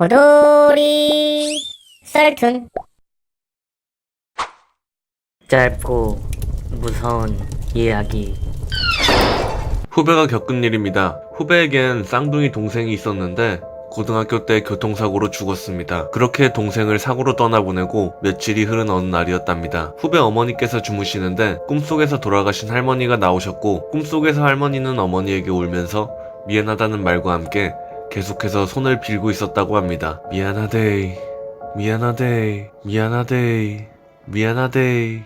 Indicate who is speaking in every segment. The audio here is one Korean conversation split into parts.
Speaker 1: 호돌이 썰툰. 짧고 무서운 이야기.
Speaker 2: 후배가 겪은 일입니다. 후배에겐 쌍둥이 동생이 있었는데 고등학교 때 교통사고로 죽었습니다. 그렇게 동생을 사고로 떠나보내고 며칠이 흐른 어느 날이었답니다. 후배 어머니께서 주무시는데 꿈속에서 돌아가신 할머니가 나오셨고, 꿈속에서 할머니는 어머니에게 울면서 미안하다는 말과 함께 계속해서 손을 빌고 있었다고 합니다. 미안하데이, 미안하데이, 미안하데이, 미안하데이.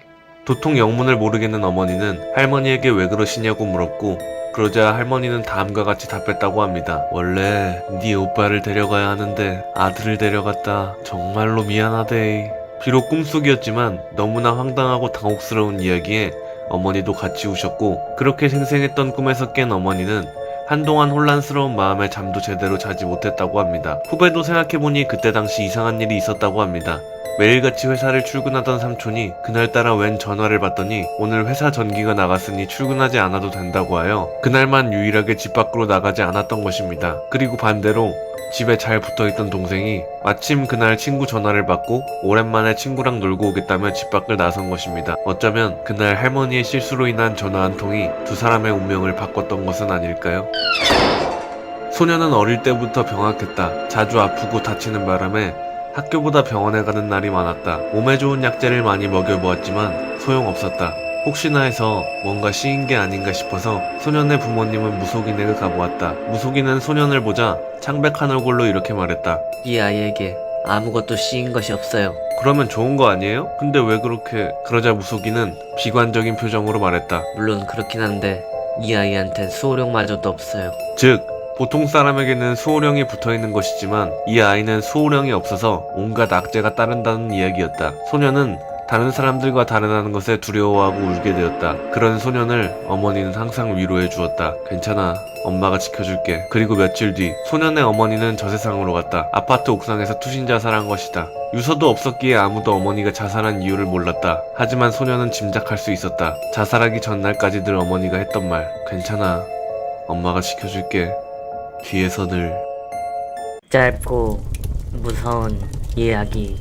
Speaker 2: 도통 영문을 모르겠는 어머니는 할머니에게 왜 그러시냐고 물었고, 그러자 할머니는 다음과 같이 답했다고 합니다. 원래 네 오빠를 데려가야 하는데 아들을 데려갔다. 정말로 미안하데이. 비록 꿈속이었지만 너무나 황당하고 당혹스러운 이야기에 어머니도 같이 우셨고, 그렇게 생생했던 꿈에서 깬 어머니는 한동안 혼란스러운 마음에 잠도 제대로 자지 못했다고 합니다. 후배도 생각해보니 그때 당시 이상한 일이 있었다고 합니다. 매일같이 회사를 출근하던 삼촌이 그날따라 웬 전화를 받더니 오늘 회사 전기가 나갔으니 출근하지 않아도 된다고 하여 그날만 유일하게 집 밖으로 나가지 않았던 것입니다. 그리고 반대로 집에 잘 붙어있던 동생이 마침 그날 친구 전화를 받고 오랜만에 친구랑 놀고 오겠다며 집 밖을 나선 것입니다. 어쩌면 그날 할머니의 실수로 인한 전화 한 통이 두 사람의 운명을 바꿨던 것은 아닐까요? 소녀는 어릴 때부터 병약했다. 자주 아프고 다치는 바람에 학교보다 병원에 가는 날이 많았다. 몸에 좋은 약재를 많이 먹여보았지만 소용없었다. 혹시나 해서 뭔가 씌인 게 아닌가 싶어서 소년의 부모님은 무속인에게 가보았다. 무속인은 소년을 보자 창백한 얼굴로 이렇게 말했다.
Speaker 3: 이 아이에게 아무것도 씌인 것이 없어요.
Speaker 2: 그러면 좋은 거 아니에요? 근데 왜 그렇게... 그러자 무속인은 비관적인 표정으로 말했다.
Speaker 3: 물론 그렇긴 한데 이 아이한텐 수호령마저도 없어요.
Speaker 2: 즉, 보통 사람에게는 수호령이 붙어있는 것이지만 이 아이는 수호령이 없어서 온갖 악재가 따른다는 이야기였다. 소년은 다른 사람들과 다르다는 것에 두려워하고 울게 되었다. 그런 소년을 어머니는 항상 위로해 주었다. 괜찮아, 엄마가 지켜줄게. 그리고 며칠 뒤 소년의 어머니는 저 세상으로 갔다. 아파트 옥상에서 투신 자살한 것이다. 유서도 없었기에 아무도 어머니가 자살한 이유를 몰랐다. 하지만 소년은 짐작할 수 있었다. 자살하기 전날까지 늘 어머니가 했던 말. 괜찮아, 엄마가 지켜줄게. 뒤에서 늘.
Speaker 1: 짧고 무서운 이야기.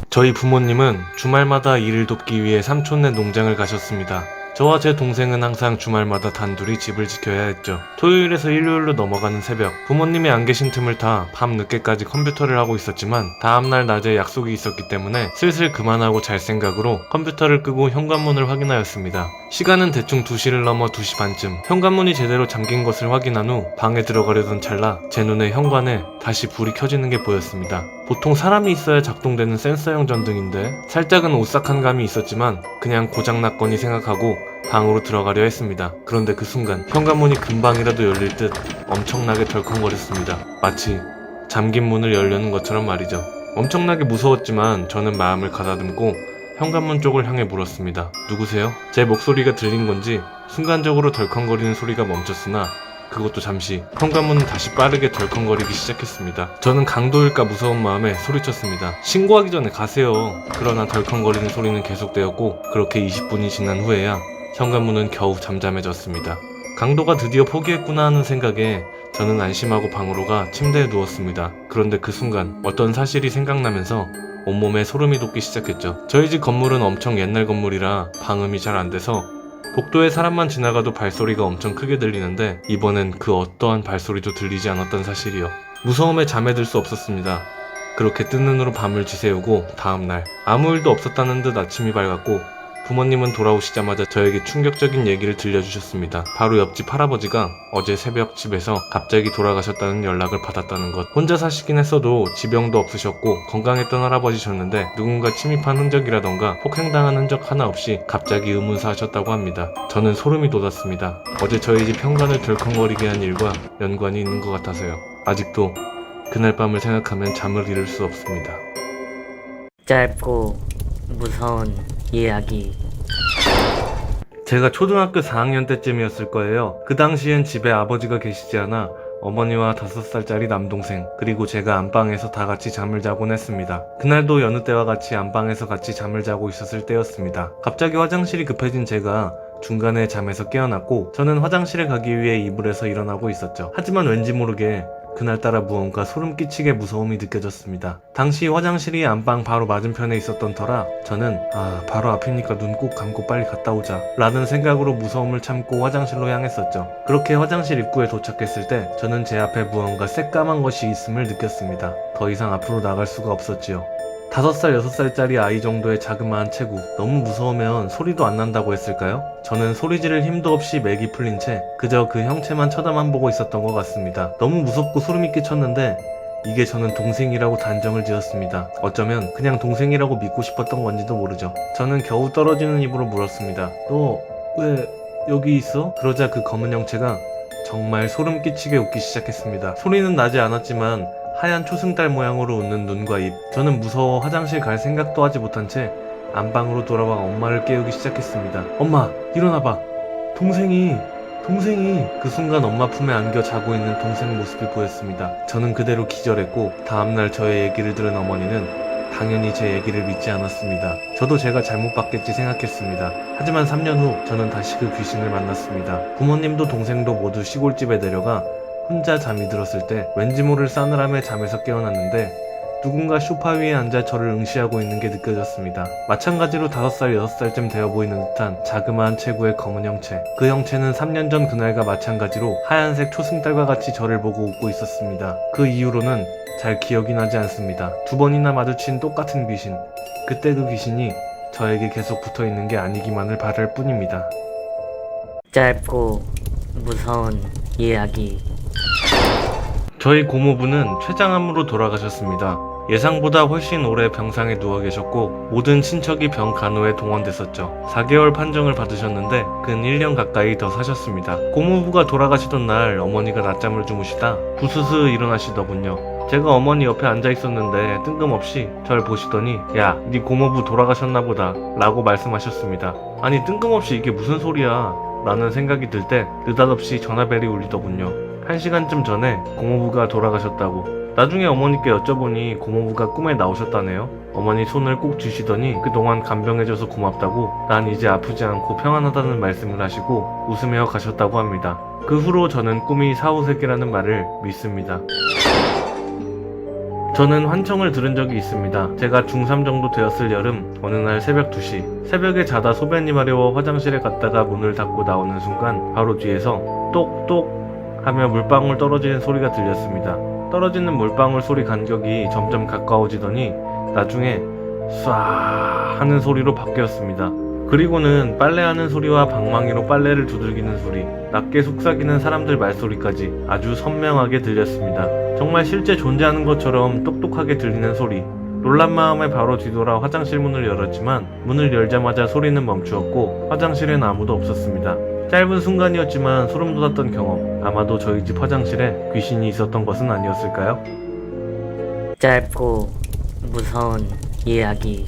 Speaker 4: 저희 부모님은 주말마다 일을 돕기 위해 삼촌네 농장을 가셨습니다. 저와 제 동생은 항상 주말마다 단둘이 집을 지켜야 했죠. 토요일에서 일요일로 넘어가는 새벽, 부모님이 안 계신 틈을 타 밤 늦게까지 컴퓨터를 하고 있었지만 다음날 낮에 약속이 있었기 때문에 슬슬 그만하고 잘 생각으로 컴퓨터를 끄고 현관문을 확인하였습니다. 시간은 대충 2시를 넘어 2시 반쯤. 현관문이 제대로 잠긴 것을 확인한 후 방에 들어가려던 찰나 제 눈에 현관에 다시 불이 켜지는 게 보였습니다. 보통 사람이 있어야 작동되는 센서형 전등인데 살짝은 오싹한 감이 있었지만 그냥 고장났거니 생각하고 방으로 들어가려 했습니다. 그런데 그 순간 현관문이 금방이라도 열릴 듯 엄청나게 덜컹거렸습니다. 마치 잠긴 문을 열려는 것처럼 말이죠. 엄청나게 무서웠지만 저는 마음을 가다듬고 현관문 쪽을 향해 물었습니다. 누구세요? 제 목소리가 들린 건지 순간적으로 덜컹거리는 소리가 멈췄으나 그것도 잠시 현관문은 다시 빠르게 덜컹거리기 시작했습니다. 저는 강도일까 무서운 마음에 소리쳤습니다. 신고하기 전에 가세요. 그러나 덜컹거리는 소리는 계속되었고 그렇게 20분이 지난 후에야 현관문은 겨우 잠잠해졌습니다. 강도가 드디어 포기했구나 하는 생각에 저는 안심하고 방으로 가 침대에 누웠습니다. 그런데 그 순간 어떤 사실이 생각나면서 온몸에 소름이 돋기 시작했죠. 저희 집 건물은 엄청 옛날 건물이라 방음이 잘 안 돼서 복도에 사람만 지나가도 발소리가 엄청 크게 들리는데 이번엔 그 어떠한 발소리도 들리지 않았던 사실이요. 무서움에 잠에 들 수 없었습니다. 그렇게 뜬 눈으로 밤을 지새우고 다음날 아무 일도 없었다는 듯 아침이 밝았고 부모님은 돌아오시자마자 저에게 충격적인 얘기를 들려주셨습니다. 바로 옆집 할아버지가 어제 새벽 집에서 갑자기 돌아가셨다는 연락을 받았다는 것. 혼자 사시긴 했어도 지병도 없으셨고 건강했던 할아버지셨는데 누군가 침입한 흔적이라던가 폭행당한 흔적 하나 없이 갑자기 의문사하셨다고 합니다. 저는 소름이 돋았습니다. 어제 저희 집 현관을 덜컹거리게 한 일과 연관이 있는 것 같아서요. 아직도 그날 밤을 생각하면 잠을 이룰 수 없습니다.
Speaker 1: 짧고 무서운 이야기.
Speaker 4: 제가 초등학교 4학년 때쯤이었을 거예요. 그 당시엔 집에 아버지가 계시지 않아 어머니와 5살짜리 남동생 그리고 제가 안방에서 다 같이 잠을 자곤 했습니다. 그날도 여느 때와 같이 안방에서 같이 잠을 자고 있었을 때였습니다. 갑자기 화장실이 급해진 제가 중간에 잠에서 깨어났고 저는 화장실에 가기 위해 이불에서 일어나고 있었죠. 하지만 왠지 모르게 그날따라 무언가 소름 끼치게 무서움이 느껴졌습니다. 당시 화장실이 안방 바로 맞은편에 있었던 터라 저는 바로 앞이니까 눈 꼭 감고 빨리 갔다 오자 라는 생각으로 무서움을 참고 화장실로 향했었죠. 그렇게 화장실 입구에 도착했을 때 저는 제 앞에 무언가 새까만 것이 있음을 느꼈습니다. 더 이상 앞으로 나갈 수가 없었지요. 5살, 6살짜리 아이 정도의 자그마한 체구, 너무 무서우면 소리도 안 난다고 했을까요? 저는 소리 지를 힘도 없이 맥이 풀린 채 그저 그 형체만 쳐다만 보고 있었던 것 같습니다. 너무 무섭고 소름이 끼쳤는데 이게 저는 동생이라고 단정을 지었습니다. 어쩌면 그냥 동생이라고 믿고 싶었던 건지도 모르죠. 저는 겨우 떨어지는 입으로 물었습니다. 너 왜 여기 있어? 그러자 그 검은 형체가 정말 소름 끼치게 웃기 시작했습니다. 소리는 나지 않았지만 하얀 초승달 모양으로 웃는 눈과 입. 저는 무서워 화장실 갈 생각도 하지 못한 채 안방으로 돌아와 엄마를 깨우기 시작했습니다. 엄마, 일어나봐. 동생이 그 순간 엄마 품에 안겨 자고 있는 동생 모습이 보였습니다. 저는 그대로 기절했고 다음날 저의 얘기를 들은 어머니는 당연히 제 얘기를 믿지 않았습니다. 저도 제가 잘못 봤겠지 생각했습니다. 하지만 3년 후 저는 다시 그 귀신을 만났습니다. 부모님도 동생도 모두 시골집에 내려가 혼자 잠이 들었을 때 왠지 모를 싸늘함에 잠에서 깨어났는데 누군가 소파 위에 앉아 저를 응시하고 있는 게 느껴졌습니다. 마찬가지로 5살, 6살쯤 되어 보이는 듯한 자그마한 체구의 검은 형체. 그 형체는 3년 전 그날과 마찬가지로 하얀색 초승달과 같이 저를 보고 웃고 있었습니다. 그 이후로는 잘 기억이 나지 않습니다. 2번이나 마주친 똑같은 귀신. 그때 그 귀신이 저에게 계속 붙어있는 게 아니기만을 바랄 뿐입니다.
Speaker 1: 짧고 무서운 이야기.
Speaker 4: 저희 고모부는 췌장암으로 돌아가셨습니다. 예상보다 훨씬 오래 병상에 누워 계셨고 모든 친척이 병 간호에 동원됐었죠. 4개월 판정을 받으셨는데 근 1년 가까이 더 사셨습니다. 고모부가 돌아가시던 날 어머니가 낮잠을 주무시다 부스스 일어나시더군요. 제가 어머니 옆에 앉아 있었는데 뜬금없이 절 보시더니 야, 네 고모부 돌아가셨나 보다 라고 말씀하셨습니다. 아니 뜬금없이 이게 무슨 소리야 라는 생각이 들 때 느닷없이 전화벨이 울리더군요. 1시간쯤 전에 고모부가 돌아가셨다고. 나중에 어머니께 여쭤보니 고모부가 꿈에 나오셨다네요. 어머니 손을 꼭 쥐시더니 그동안 간병해줘서 고맙다고 난 이제 아프지 않고 평안하다는 말씀을 하시고 웃으며 가셨다고 합니다. 그 후로 저는 꿈이 사후세계라는 말을 믿습니다. 저는 환청을 들은 적이 있습니다. 제가 중3 정도 되었을 여름 어느 날 새벽 2시 새벽에 자다 소변이 마려워 화장실에 갔다가 문을 닫고 나오는 순간 바로 뒤에서 똑똑 하며 물방울 떨어지는 소리가 들렸습니다. 떨어지는 물방울 소리 간격이 점점 가까워지더니 나중에 쏴 하는 소리로 바뀌었습니다. 그리고는 빨래하는 소리와 방망이로 빨래를 두들기는 소리, 낮게 속삭이는 사람들 말소리까지 아주 선명하게 들렸습니다. 정말 실제 존재하는 것처럼 똑똑하게 들리는 소리. 놀란 마음에 바로 뒤돌아 화장실 문을 열었지만 문을 열자마자 소리는 멈추었고 화장실엔 아무도 없었습니다. 짧은 순간이었지만 소름 돋았던 경험. 아마도 저희 집 화장실에 귀신이 있었던 것은 아니었을까요?
Speaker 1: 짧고 무서운 이야기.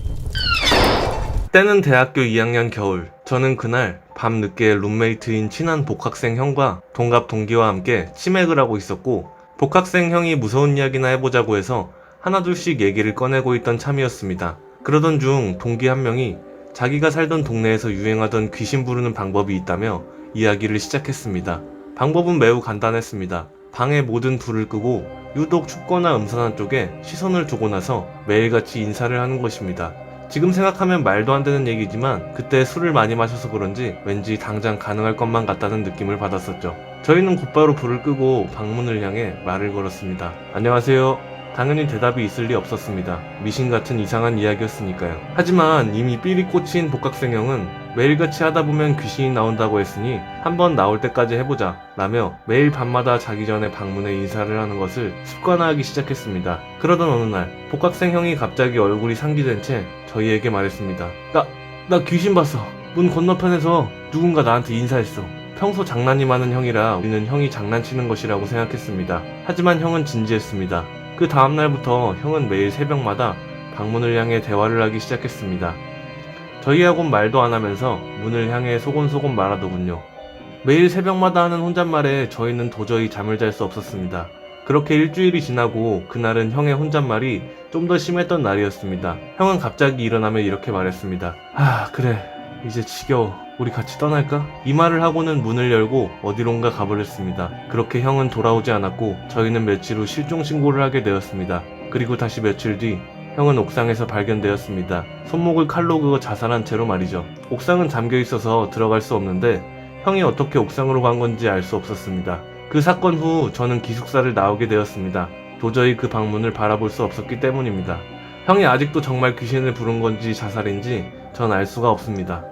Speaker 4: 때는 대학교 2학년 겨울. 저는 그날 밤늦게 룸메이트인 친한 복학생 형과 동갑 동기와 함께 치맥을 하고 있었고 복학생 형이 무서운 이야기나 해보자고 해서 하나둘씩 얘기를 꺼내고 있던 참이었습니다. 그러던 중 동기 한 명이 자기가 살던 동네에서 유행하던 귀신 부르는 방법이 있다며 이야기를 시작했습니다. 방법은 매우 간단했습니다. 방에 모든 불을 끄고 유독 춥거나 음산한 쪽에 시선을 두고 나서 매일같이 인사를 하는 것입니다. 지금 생각하면 말도 안 되는 얘기지만 그때 술을 많이 마셔서 그런지 왠지 당장 가능할 것만 같다는 느낌을 받았었죠. 저희는 곧바로 불을 끄고 방문을 향해 말을 걸었습니다. 안녕하세요. 당연히 대답이 있을 리 없었습니다. 미신 같은 이상한 이야기였으니까요. 하지만 이미 삘이 꽂힌 복학생 형은 매일같이 하다보면 귀신이 나온다고 했으니 한번 나올 때까지 해보자 라며 매일 밤마다 자기 전에 방문에 인사를 하는 것을 습관화하기 시작했습니다. 그러던 어느 날 복학생 형이 갑자기 얼굴이 상기된 채 저희에게 말했습니다. 나 귀신 봤어. 문 건너편에서 누군가 나한테 인사했어. 평소 장난이 많은 형이라 우리는 형이 장난치는 것이라고 생각했습니다. 하지만 형은 진지했습니다. 그 다음날부터 형은 매일 새벽마다 방문을 향해 대화를 하기 시작했습니다. 저희하고는 말도 안 하면서 문을 향해 소곤소곤 말하더군요. 매일 새벽마다 하는 혼잣말에 저희는 도저히 잠을 잘 수 없었습니다. 그렇게 일주일이 지나고 그날은 형의 혼잣말이 좀 더 심했던 날이었습니다. 형은 갑자기 일어나며 이렇게 말했습니다. 그래, 이제 지겨워. 우리 같이 떠날까? 이 말을 하고는 문을 열고 어디론가 가버렸습니다. 그렇게 형은 돌아오지 않았고 저희는 며칠 후 실종 신고를 하게 되었습니다. 그리고 다시 며칠 뒤 형은 옥상에서 발견되었습니다. 손목을 칼로 그어 자살한 채로 말이죠. 옥상은 잠겨 있어서 들어갈 수 없는데 형이 어떻게 옥상으로 간 건지 알 수 없었습니다. 그 사건 후 저는 기숙사를 나오게 되었습니다. 도저히 그 방문을 바라볼 수 없었기 때문입니다. 형이 아직도 정말 귀신을 부른 건지 자살인지 전 알 수가 없습니다.